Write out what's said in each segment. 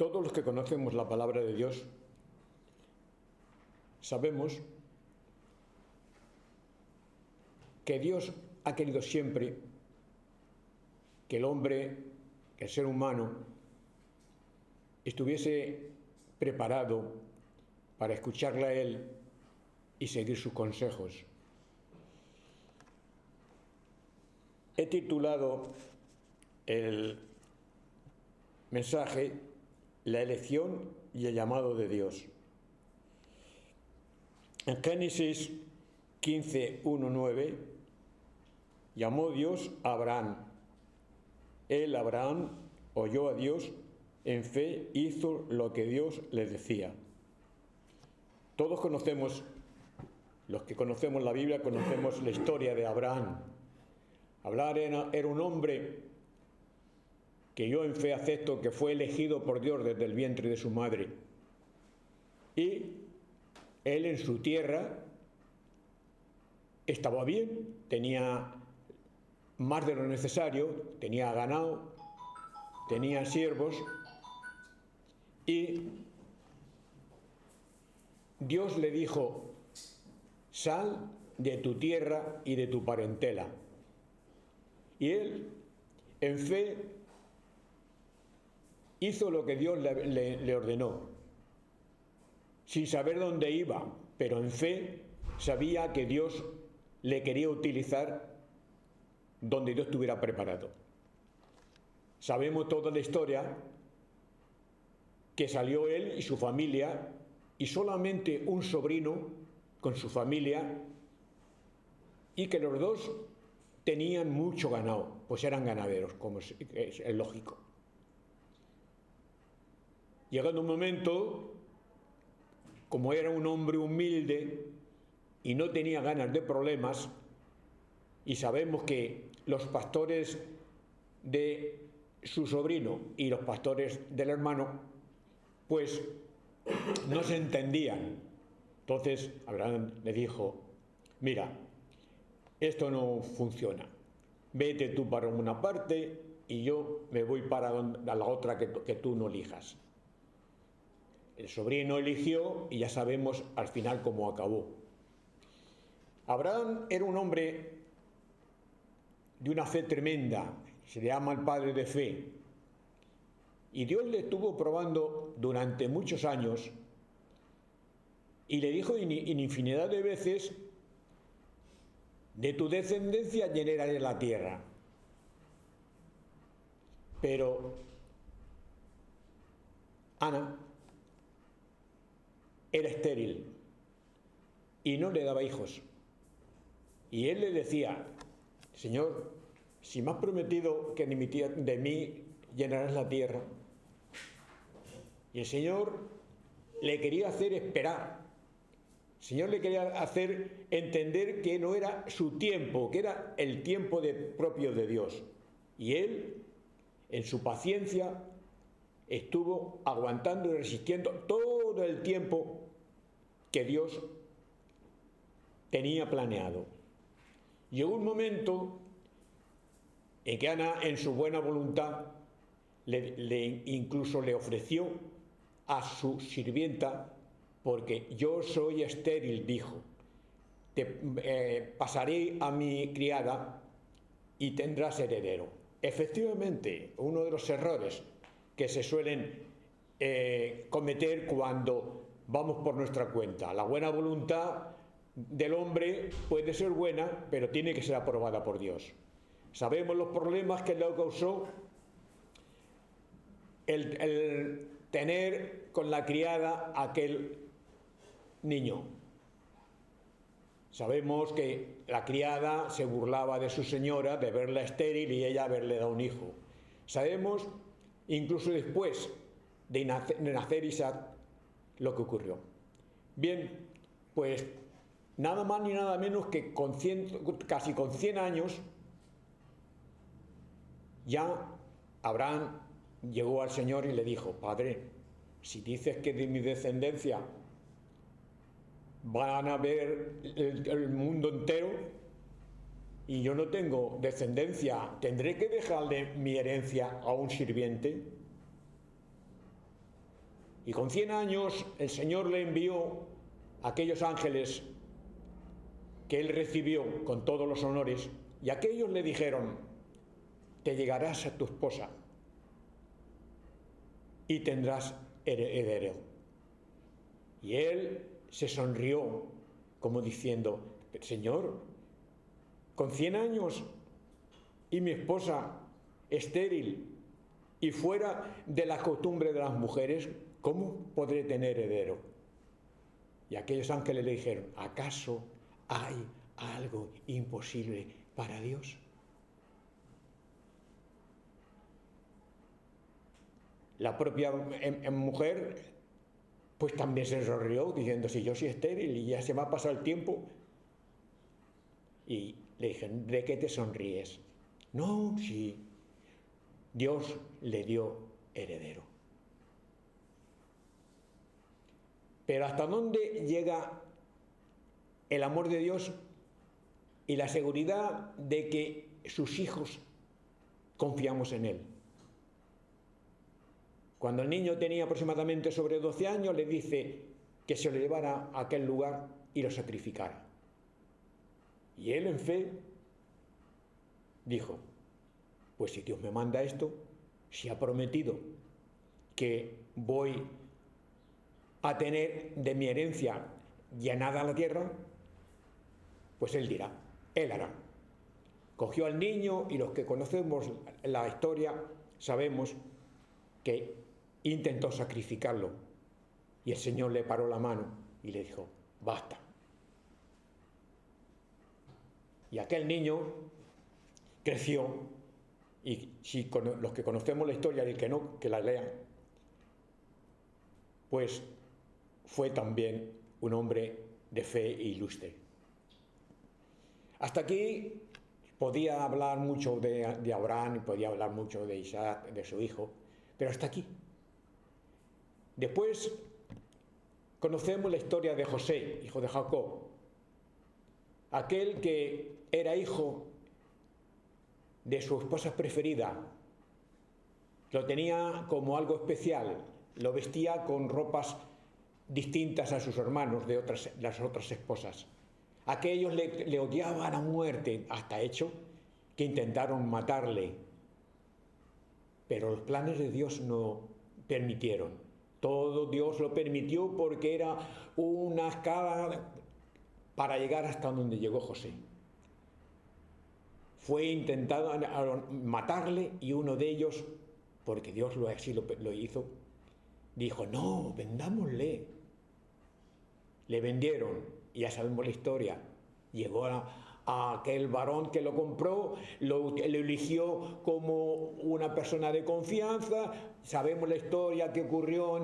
Todos los que conocemos la palabra de Dios sabemos que Dios ha querido siempre que el hombre, que el ser humano, estuviese preparado para escucharle a Él y seguir sus consejos. He titulado el mensaje La elección y el llamado de Dios. En Génesis 15, 1, 9, llamó Dios a Abraham. Él, Abraham, oyó a Dios, en fe hizo lo que Dios le decía. Todos conocemos, los que conocemos la Biblia, conocemos la historia de Abraham. Abraham era un hombre que yo en fe acepto que fue elegido por Dios desde el vientre de su madre. Y él en su tierra estaba bien, tenía más de lo necesario, tenía ganado, tenía siervos, y Dios le dijo: sal de tu tierra y de tu parentela. Y él, en fe, hizo lo que Dios le ordenó, sin saber dónde iba, pero en fe sabía que Dios le quería utilizar donde Dios estuviera preparado. Sabemos toda la historia, que salió él y su familia, y solamente un sobrino con su familia, y que los dos tenían mucho ganado, pues eran ganaderos, como es lógico. Llegando un momento, como era un hombre humilde y no tenía ganas de problemas, y sabemos que los pastores de su sobrino y los pastores del hermano, pues no se entendían. Entonces Abraham le dijo: mira, esto no funciona, vete tú para una parte y yo me voy para la otra que tú no elijas. El sobrino eligió y ya sabemos al final cómo acabó. Abraham era un hombre de una fe tremenda, se le llama el padre de fe, y Dios le estuvo probando durante muchos años y le dijo en infinidad de veces: de tu descendencia llenaré la tierra. Pero Ana era estéril y no le daba hijos, y él le decía: Señor, si me has prometido que de mí llenarás la tierra. Y el Señor le quería hacer esperar. El Señor le quería hacer entender que no era su tiempo, que era el tiempo propio de Dios. Y él, en su paciencia, estuvo aguantando y resistiendo todo el tiempo que Dios tenía planeado. Llegó un momento en que Ana, en su buena voluntad, incluso le ofreció a su sirvienta, porque yo soy estéril, dijo, pasaré a mi criada y tendrás heredero. Efectivamente, uno de los errores que se suelen cometer cuando vamos por nuestra cuenta. La buena voluntad del hombre puede ser buena, pero tiene que ser aprobada por Dios. Sabemos los problemas que le causó el tener con la criada aquel niño. Sabemos que la criada se burlaba de su señora de verla estéril y ella haberle dado un hijo. Sabemos, incluso después de nacer Isaac, lo que ocurrió. Bien, pues nada más ni nada menos que casi con 100 años, ya Abraham llegó al Señor y le dijo: Padre, si dices que de mi descendencia van a ver el mundo entero y yo no tengo descendencia, ¿tendré que dejarle mi herencia a un sirviente? Y con 100 años el Señor le envió a aquellos ángeles que él recibió con todos los honores, y aquellos le dijeron: te llegarás a tu esposa y tendrás heredero. Y él se sonrió como diciendo: Señor, con 100 años y mi esposa estéril y fuera de la costumbre de las mujeres, ¿cómo podré tener heredero? Y aquellos ángeles le dijeron: ¿acaso hay algo imposible para Dios? La propia mujer pues también se sonrió diciendo: si yo soy estéril y ya se me ha pasado el tiempo. Y le dijeron: ¿de qué te sonríes? No, sí, Dios le dio heredero. Pero ¿hasta dónde llega el amor de Dios y la seguridad de que sus hijos confiamos en Él? Cuando el niño tenía aproximadamente sobre 12 años, le dice que se lo llevara a aquel lugar y lo sacrificara. Y él, en fe, dijo: pues si Dios me manda esto, si ha prometido que voy a tener de mi herencia llenada la tierra, pues él dirá, él hará. Cogió al niño, y los que conocemos la historia sabemos que intentó sacrificarlo, y el Señor le paró la mano y le dijo: basta. Y aquel niño creció, y si los que conocemos la historia y el que no, que la lean, pues fue también un hombre de fe e ilustre. Hasta aquí podía hablar mucho de Abraham, y podía hablar mucho de Isaac, de su hijo, pero hasta aquí. Después conocemos la historia de José, hijo de Jacob, aquel que era hijo de su esposa preferida. Lo tenía como algo especial, lo vestía con ropas distintas a sus hermanos de las otras esposas. Aquellos le odiaban a muerte, hasta hecho que intentaron matarle. Pero los planes de Dios no permitieron. Todo Dios lo permitió porque era una escala para llegar hasta donde llegó José. Fue intentado matarle, y uno de ellos, porque Dios así lo hizo, dijo: no, vendámosle. Le vendieron, y ya sabemos la historia. Llegó a aquel varón que lo compró, lo eligió como una persona de confianza. Sabemos la historia que ocurrió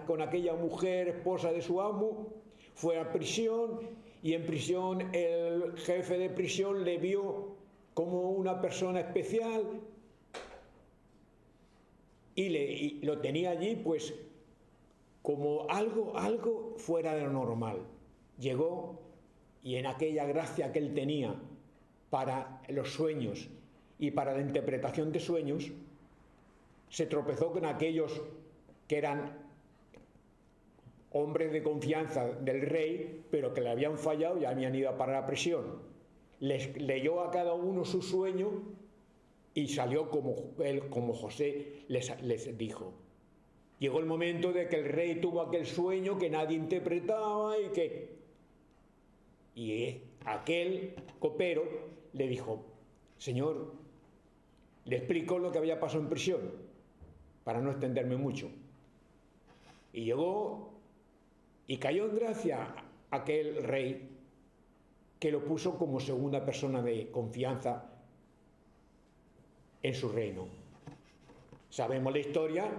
con aquella mujer, esposa de su amo. Fue a prisión, y en prisión el jefe de prisión le vio como una persona especial, y lo tenía allí pues como algo fuera de lo normal. Llegó, y en aquella gracia que él tenía para los sueños y para la interpretación de sueños, se tropezó con aquellos que eran hombres de confianza del rey, pero que le habían fallado y habían ido a parar a prisión. Les leyó a cada uno su sueño, y salió como José les dijo. Llegó el momento de que el rey tuvo aquel sueño que nadie interpretaba, y aquel copero le dijo: Señor, le explicó lo que había pasado en prisión, para no extenderme mucho. Y llegó y cayó en gracia aquel rey, que lo puso como segunda persona de confianza en su reino. Sabemos la historia,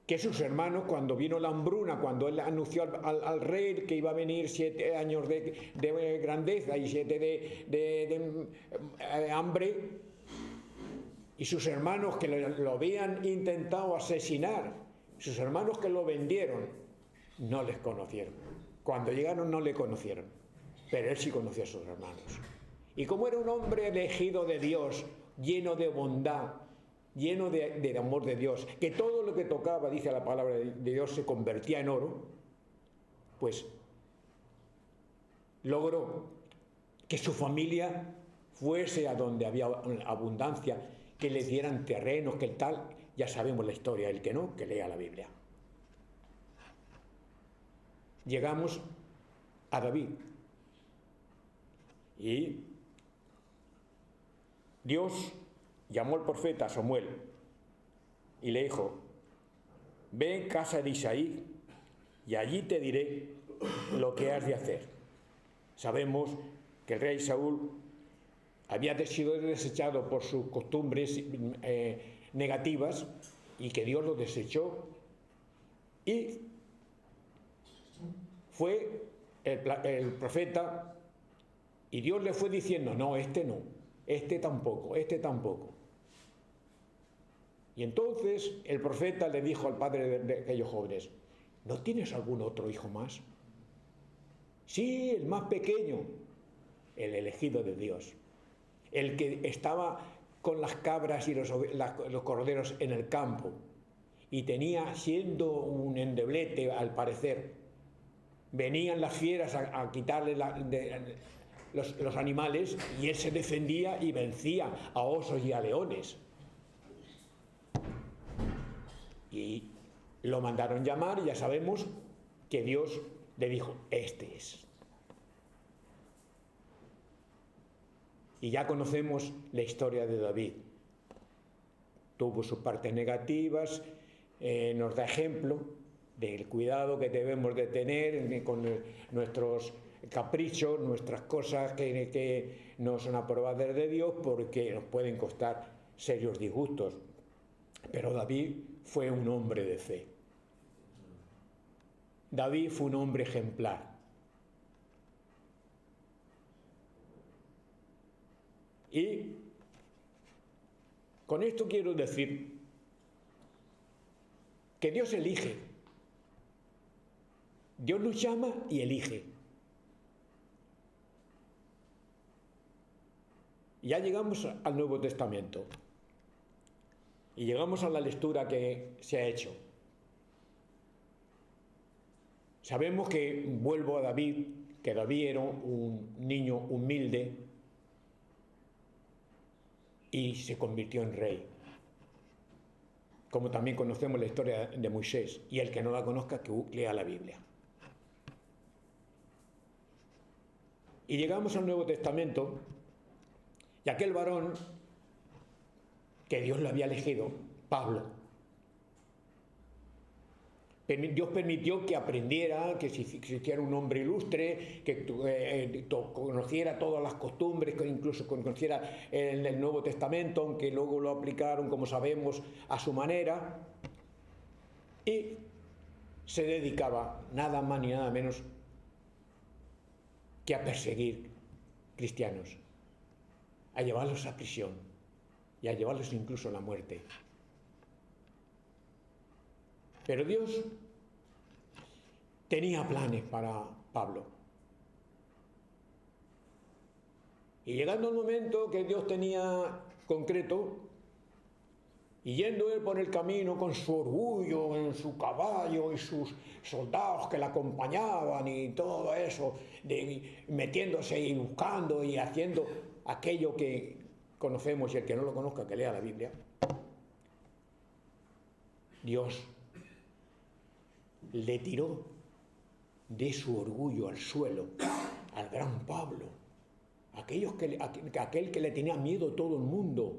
que sus hermanos, cuando vino la hambruna, cuando él anunció al rey que iba a venir 7 años de grandeza y 7 de hambre, y sus hermanos que lo habían intentado asesinar, sus hermanos que lo vendieron, no les conocieron. Cuando llegaron no le conocieron, pero él sí conocía a sus hermanos. Y como era un hombre elegido de Dios, lleno de bondad, lleno del amor de Dios, que todo lo que tocaba, dice la palabra de Dios, se convertía en oro, pues logró que su familia fuese a donde había abundancia, que le dieran terrenos, que el tal, ya sabemos la historia, el que no, que lea la Biblia. Llegamos a David y Dios llamó al profeta Samuel y le dijo: ve en casa de Isaí y allí te diré lo que has de hacer. Sabemos que el rey Saúl había sido desechado por sus costumbres negativas y que Dios lo desechó, y fue el profeta y Dios le fue diciendo: no, este no, este tampoco, este tampoco. Y entonces el profeta le dijo al padre de aquellos jóvenes: ¿no tienes algún otro hijo más? Sí, el más pequeño, el elegido de Dios, el que estaba con las cabras y los corderos en el campo y tenía, siendo un endeblete al parecer, venían las fieras a quitarle los animales y él se defendía y vencía a osos y a leones. Y lo mandaron llamar y ya sabemos que Dios le dijo: este es. Y ya conocemos la historia de David. Tuvo sus partes negativas, nos da ejemplo del cuidado que debemos de tener con nuestros caprichos, nuestras cosas que no son aprobadas de Dios, porque nos pueden costar serios disgustos. Pero David fue un hombre de fe. David fue un hombre ejemplar. Y con esto quiero decir que Dios elige. Dios nos llama y elige. Ya llegamos al Nuevo Testamento y llegamos a la lectura que se ha hecho. Sabemos que, vuelvo a David, que David era un niño humilde y se convirtió en rey. Como también conocemos la historia de Moisés, y el que no la conozca, que lea la Biblia. Y llegamos al Nuevo Testamento, y aquel varón que Dios lo había elegido, Pablo, Dios permitió que aprendiera, que se hiciera un hombre ilustre, que conociera todas las costumbres, que incluso conociera el Nuevo Testamento, aunque luego lo aplicaron, como sabemos, a su manera, y se dedicaba nada más ni nada menos que a perseguir cristianos, a llevarlos a prisión y a llevarlos incluso a la muerte. Pero Dios tenía planes para Pablo. Y llegando el momento que Dios tenía concreto, y yendo él por el camino con su orgullo en su caballo y sus soldados que le acompañaban y todo eso, metiéndose y buscando y haciendo aquello que conocemos, y el que no lo conozca que lea la Biblia, Dios le tiró de su orgullo al suelo al gran Pablo, aquel que le tenía miedo a todo el mundo,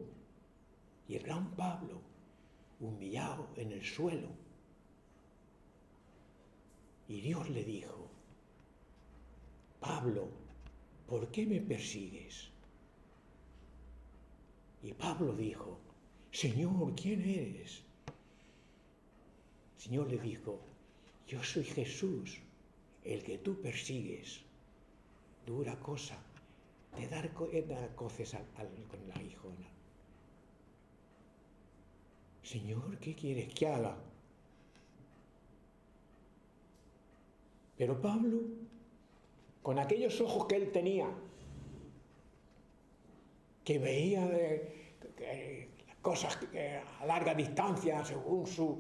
y el gran Pablo humillado en el suelo. Y Dios le dijo: Pablo, ¿por qué me persigues? Y Pablo dijo: Señor, ¿quién eres? El Señor le dijo: yo soy Jesús, el que tú persigues. Dura cosa de dar coces con la hijona. Señor, ¿qué quieres que haga? Pero Pablo, con aquellos ojos que él tenía, que veía cosas a larga distancia, según su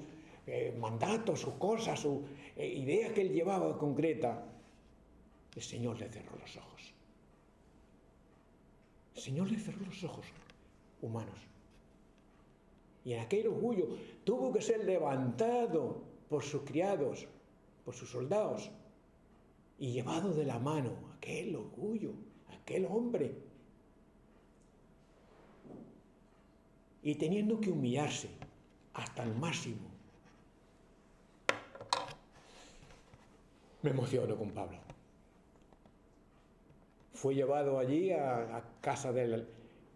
mandato, sus cosas, su idea que él llevaba concreta. El Señor le cerró los ojos. El Señor le cerró los ojos humanos. Y en aquel orgullo tuvo que ser levantado por sus criados, por sus soldados, y llevado de la mano aquel orgullo, aquel hombre. Y teniendo que humillarse hasta el máximo. Me emociono con Pablo. Fue llevado allí a casa de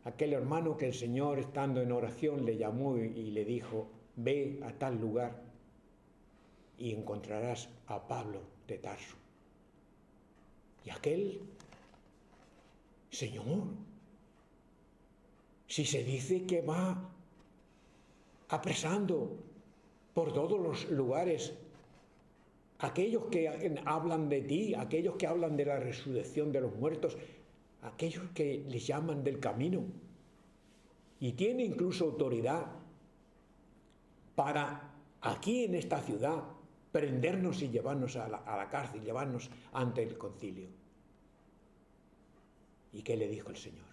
aquel hermano que el Señor, estando en oración, le llamó y le dijo: ve a tal lugar y encontrarás a Pablo de Tarso. Y aquel: Señor, si se dice que va apresando por todos los lugares aquellos que hablan de ti, aquellos que hablan de la resurrección de los muertos, aquellos que les llaman del camino, y tiene incluso autoridad para aquí en esta ciudad prendernos y llevarnos a la cárcel, llevarnos ante el concilio. ¿Y qué le dijo el Señor?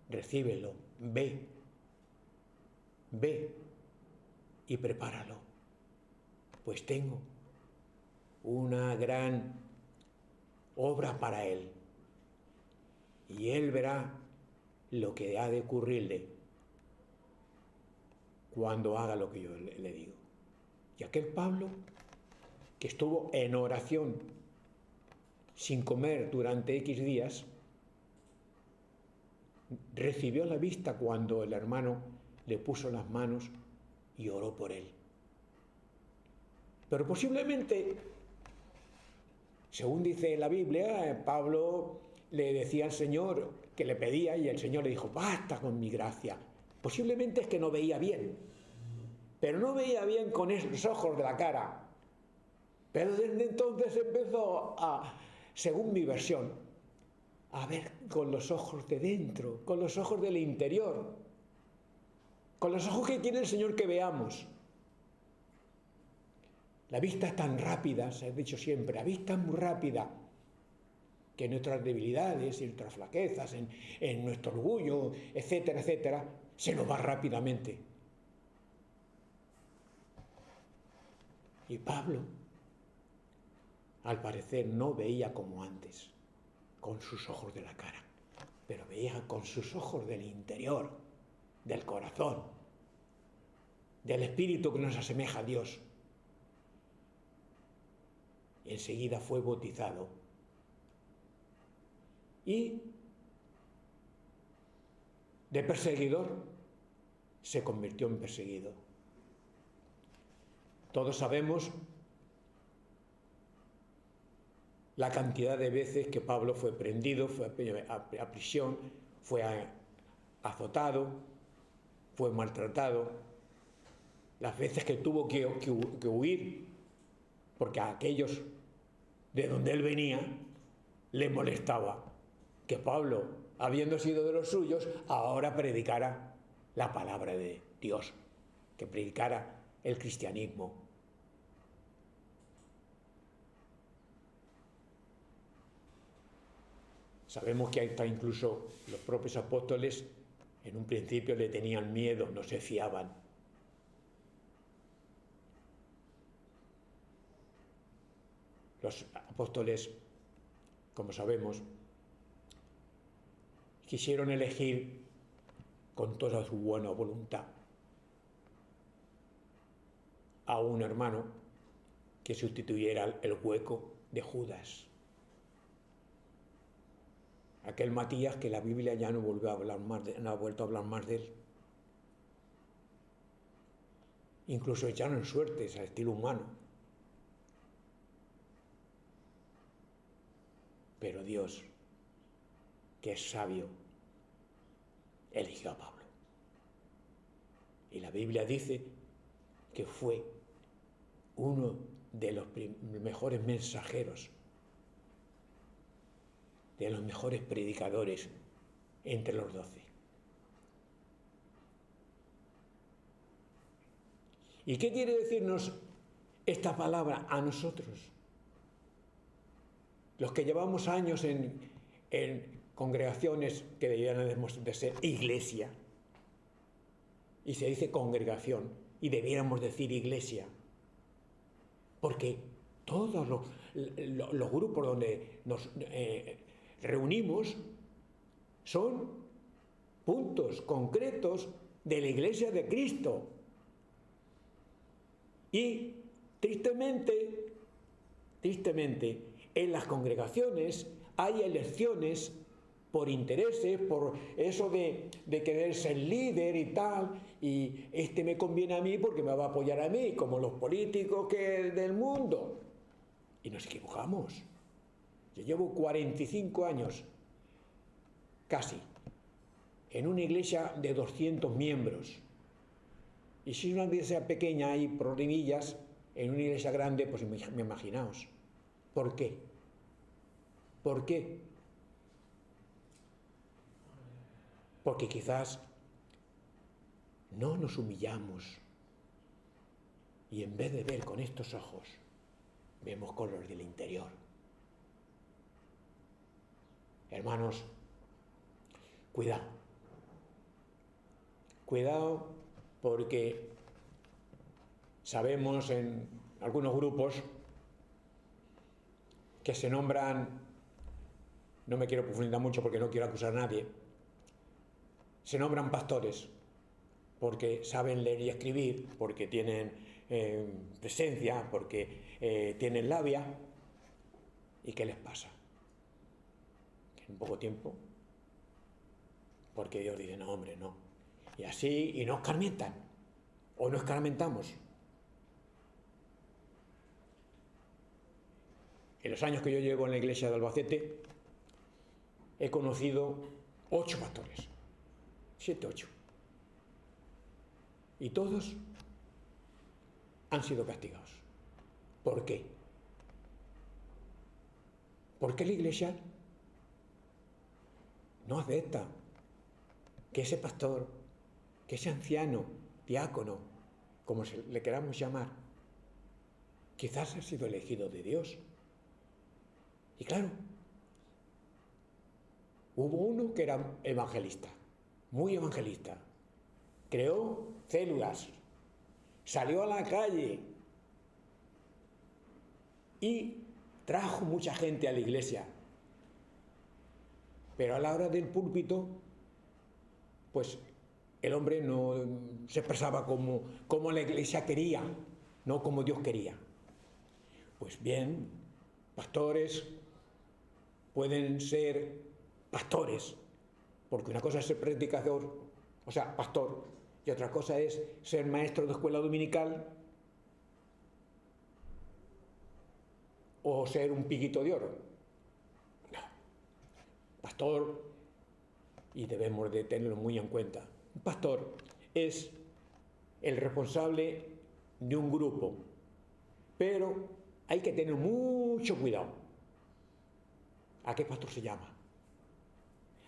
Recíbelo, ve y prepáralo, pues tengo una gran obra para él, y él verá lo que ha de ocurrirle cuando haga lo que yo le digo. Y aquel Pablo, que estuvo en oración sin comer durante X días, recibió la vista cuando el hermano le puso las manos y oró por él. Pero posiblemente, según dice la Biblia, Pablo le decía al Señor que le pedía, y el Señor le dijo: basta con mi gracia. Posiblemente es que no veía bien, pero no veía bien con esos ojos de la cara. Pero desde entonces empezó según mi versión, a ver con los ojos de dentro, con los ojos del interior, con los ojos que quiere el Señor que veamos. La vista es tan rápida, se ha dicho siempre, la vista es muy rápida, que nuestras debilidades y nuestras flaquezas, en nuestro orgullo, etcétera, etcétera, se nos va rápidamente. Y Pablo, al parecer, no veía como antes, con sus ojos de la cara, pero veía con sus ojos del interior, del corazón, del espíritu que nos asemeja a Dios. Y enseguida fue bautizado y de perseguidor se convirtió en perseguido. Todos sabemos la cantidad de veces que Pablo fue prendido, fue a prisión, fue azotado, fue maltratado, las veces que tuvo que huir, porque a aquellos de donde él venía le molestaba que Pablo, habiendo sido de los suyos, ahora predicara la palabra de Dios, que predicara el cristianismo. Sabemos que hasta incluso los propios apóstoles en un principio le tenían miedo, no se fiaban. Los apóstoles, como sabemos, quisieron elegir con toda su buena voluntad a un hermano que sustituyera el hueco de Judas. Aquel Matías que la Biblia ya no volvió a hablar más no ha vuelto a hablar más de él. Incluso echaron suertes al estilo humano. Pero Dios, que es sabio, eligió a Pablo. Y la Biblia dice que fue uno de los mejores mensajeros, de los mejores predicadores entre los 12. ¿Y qué quiere decirnos esta palabra a nosotros? Los que llevamos años en congregaciones que deberíamos de ser iglesia, y se dice congregación, y debiéramos decir iglesia, porque todos los grupos donde nos reunimos son puntos concretos de la Iglesia de Cristo. Y tristemente, en las congregaciones hay elecciones por intereses, por eso de querer ser líder y tal, y este me conviene a mí porque me va a apoyar a mí, como los políticos del mundo. Y nos equivocamos. Yo llevo 45 años, casi, en una iglesia de 200 miembros. Y si una iglesia pequeña hay problemillas, en una iglesia grande, pues me imaginaos. ¿Por qué? ¿Por qué? Porque quizás no nos humillamos y en vez de ver con estos ojos, vemos con los del interior. Hermanos, cuidado. Cuidado porque sabemos en algunos grupos que se nombran, no me quiero profundizar mucho porque no quiero acusar a nadie, se nombran pastores porque saben leer y escribir, porque tienen presencia, porque tienen labia. ¿Y qué les pasa? Que en poco tiempo, porque Dios dice, no, hombre, no. Y así, y no escarmientan, o no escarmentamos. En los años que yo llevo en la iglesia de Albacete, he conocido 8 pastores, 7, 8. Y todos han sido castigados. ¿Por qué? Porque la iglesia no acepta que ese pastor, que ese anciano, diácono, como le queramos llamar, quizás ha sido elegido de Dios. Y claro, hubo uno que era evangelista, muy evangelista, creó células, salió a la calle y trajo mucha gente a la iglesia. Pero a la hora del púlpito, pues el hombre no se expresaba como la iglesia quería, no como Dios quería. Pues bien, pastores pueden ser pastores, porque una cosa es ser predicador, o sea, pastor, y otra cosa es ser maestro de escuela dominical o ser un piquito de oro. No. Pastor, y debemos de tenerlo muy en cuenta, un pastor es el responsable de un grupo, pero hay que tener mucho cuidado. ¿A qué pastor se llama?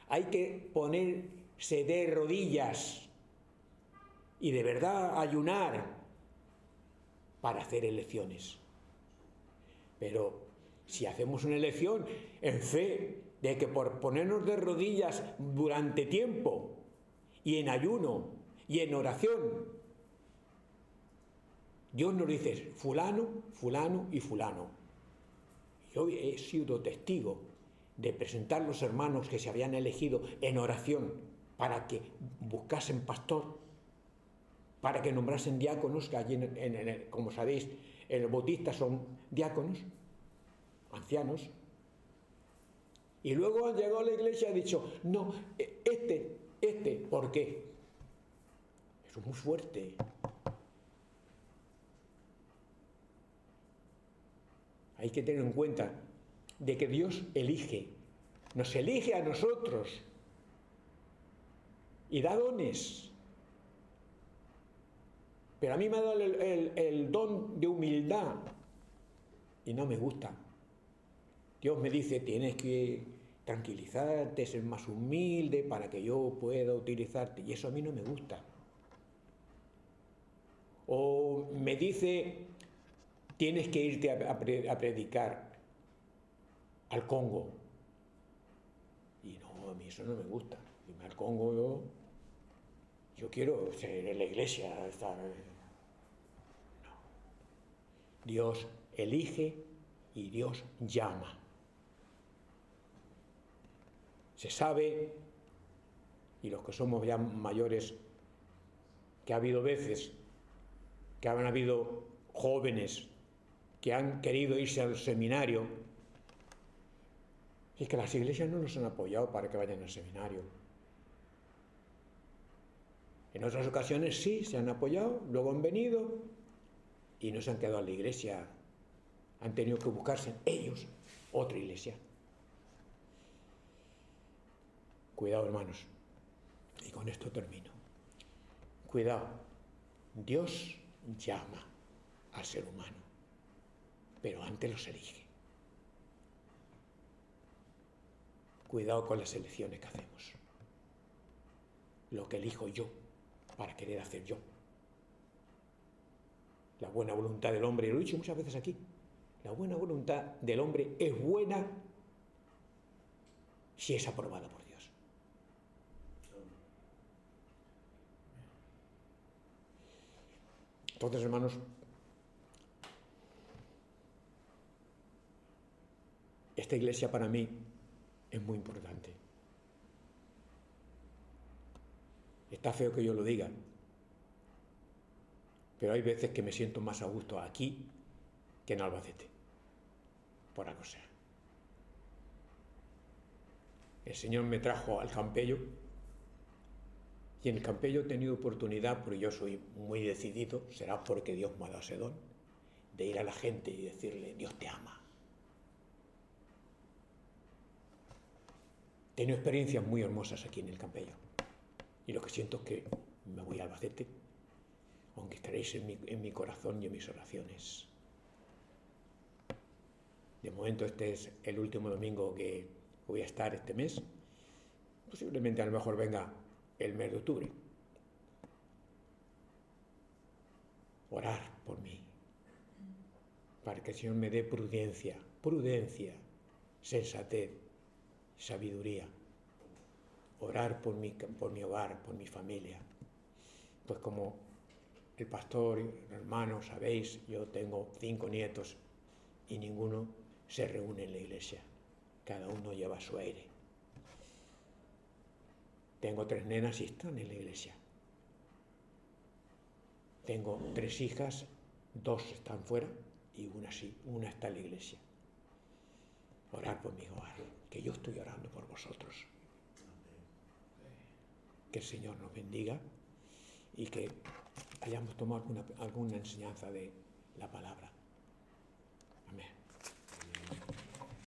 Hay que ponerse de rodillas y de verdad ayunar para hacer elecciones. Pero si hacemos una elección en fe de que por ponernos de rodillas durante tiempo y en ayuno y en oración, Dios nos dice fulano, fulano y fulano. Yo he sido testigo de presentar los hermanos que se habían elegido en oración para que buscasen pastor, para que nombrasen diáconos, que allí, como sabéis, en los bautistas son diáconos, ancianos, y luego han llegado a la iglesia y han dicho, no, ¿por qué? Eso es muy fuerte. Hay que tener en cuenta de que Dios nos elige a nosotros y da dones. Pero a mí me ha dado el don de humildad y no me gusta. Dios me dice, tienes que tranquilizarte, ser más humilde para que yo pueda utilizarte. Y eso a mí no me gusta. O me dice, tienes que irte a predicar al Congo. Y no, a mí eso no me gusta. Irme al Congo, yo quiero ser en la iglesia. Estar... No. Dios elige y Dios llama. Se sabe, y los que somos ya mayores, que ha habido veces que han habido jóvenes que han querido irse al seminario y que las iglesias no los han apoyado para que vayan al seminario. En otras ocasiones sí, se han apoyado, luego han venido y no se han quedado en la iglesia, han tenido que buscarse ellos otra iglesia. Cuidado, hermanos, y con esto termino. Cuidado, Dios llama al ser humano, pero antes los elige. Cuidado con las elecciones que hacemos. Lo que elijo yo para querer hacer yo. La buena voluntad del hombre, y lo he dicho muchas veces aquí, la buena voluntad del hombre es buena si es aprobada por Dios. Entonces, hermanos, esta iglesia para mí es muy importante. Está feo que yo lo diga, pero hay veces que me siento más a gusto aquí que en Albacete, por algo sea. El Señor me trajo al Campello y en el Campello he tenido oportunidad, porque yo soy muy decidido, será porque Dios me ha dado ese don, de ir a la gente y decirle, Dios te ama. He tenido experiencias muy hermosas aquí en el Campello y lo que siento es que me voy a Albacete, aunque estaréis en mi corazón y en mis oraciones. De momento este es el último domingo que voy a estar este mes. Posiblemente a lo mejor venga el mes de octubre. Orar por mí, para que el Señor me dé prudencia, sensatez, sabiduría. Orar por mi hogar, por mi familia. Pues como el pastor, hermanos, sabéis, yo tengo 5 nietos y ninguno se reúne en la iglesia. Cada uno lleva su aire. Tengo 3 nenas y están en la iglesia. Tengo 3 hijas, 2 están fuera y una sí, una está en la iglesia. Orar por mi hogar, que yo estoy orando por vosotros. Que el Señor nos bendiga y que hayamos tomado alguna enseñanza de la palabra.